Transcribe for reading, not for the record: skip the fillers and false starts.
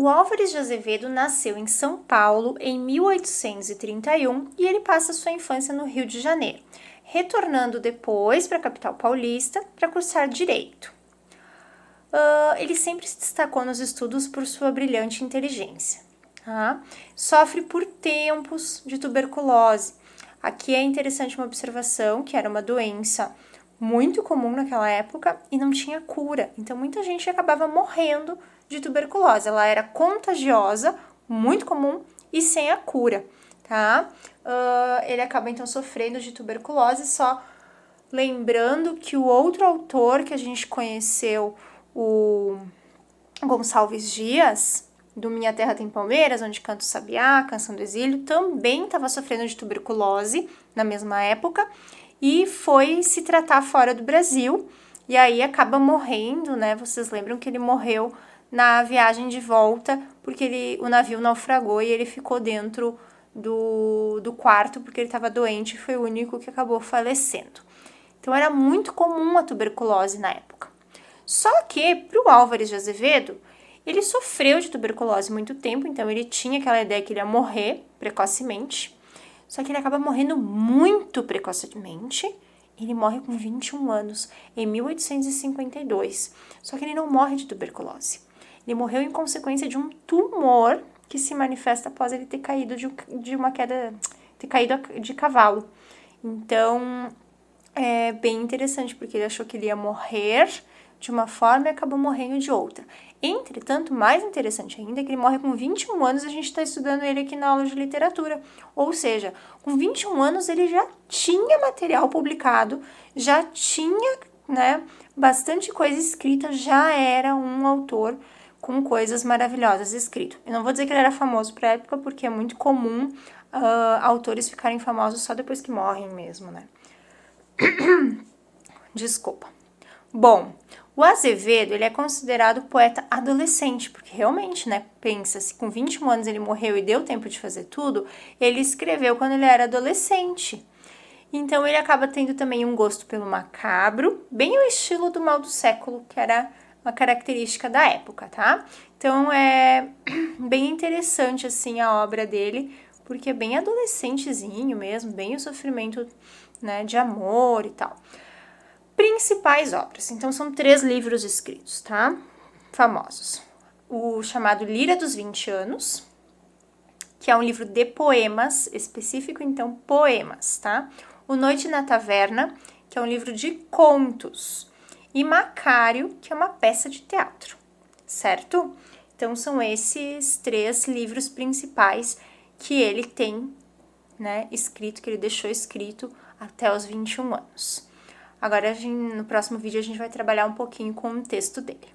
O Álvares de Azevedo nasceu em São Paulo em 1831 e ele passa sua infância no Rio de Janeiro, retornando depois para a capital paulista para cursar Direito. Ele sempre se destacou nos estudos por sua brilhante inteligência. Tá? Sofre por tempos de tuberculose. Aqui é interessante uma observação que era uma doença muito comum naquela época e não tinha cura. Então, muita gente acabava morrendo de tuberculose. Ela era contagiosa, muito comum e sem a cura, tá? Ele acaba, então, sofrendo de tuberculose, só lembrando que o outro autor que a gente conheceu, o Gonçalves Dias, do Minha Terra Tem Palmeiras, Onde Canta o Sabiá, Canção do Exílio, também estava sofrendo de tuberculose na mesma época e foi se tratar fora do Brasil e aí acaba morrendo, né? Vocês lembram que ele morreu na viagem de volta porque o navio naufragou e ele ficou dentro do quarto porque ele estava doente e foi o único que acabou falecendo. Então era muito comum a tuberculose na época. Só que para o Álvares de Azevedo, ele sofreu de tuberculose muito tempo, então ele tinha aquela ideia que ele ia morrer precocemente. Só que ele acaba morrendo muito precocemente. Ele morre com 21 anos, em 1852. Só que ele não morre de tuberculose. Ele morreu em consequência de um tumor que se manifesta após ele ter caído de uma queda, ter caído de cavalo. Então, é bem interessante, porque ele achou que ele ia morrer de uma forma e acabou morrendo de outra. Entretanto, mais interessante ainda é que ele morre com 21 anos e a gente está estudando ele aqui na aula de literatura. Ou seja, com 21 anos ele já tinha material publicado, já tinha, né, bastante coisa escrita, já era um autor com coisas maravilhosas escrito. Eu não vou dizer que ele era famoso para a época, porque é muito comum autores ficarem famosos só depois que morrem mesmo, né? Desculpa. Bom, o Azevedo, ele é considerado poeta adolescente, porque realmente, né, pensa, se com 21 anos ele morreu e deu tempo de fazer tudo, ele escreveu quando ele era adolescente. Então ele acaba tendo também um gosto pelo macabro, bem o estilo do Mal do Século, que era uma característica da época, tá? Então é bem interessante, assim, a obra dele, porque é bem adolescentezinho mesmo, bem o sofrimento, né, de amor e tal. Principais obras. Então, são 3 livros escritos, tá? Famosos. O chamado Lira dos 20 Anos, que é um livro de poemas, específico, então, poemas, tá? O Noite na Taverna, que é um livro de contos. E Macário, que é uma peça de teatro, certo? Então, são esses 3 livros principais que ele tem, né, escrito, que ele deixou escrito até os 21 anos. Agora, no próximo vídeo, a gente vai trabalhar um pouquinho com o texto dele.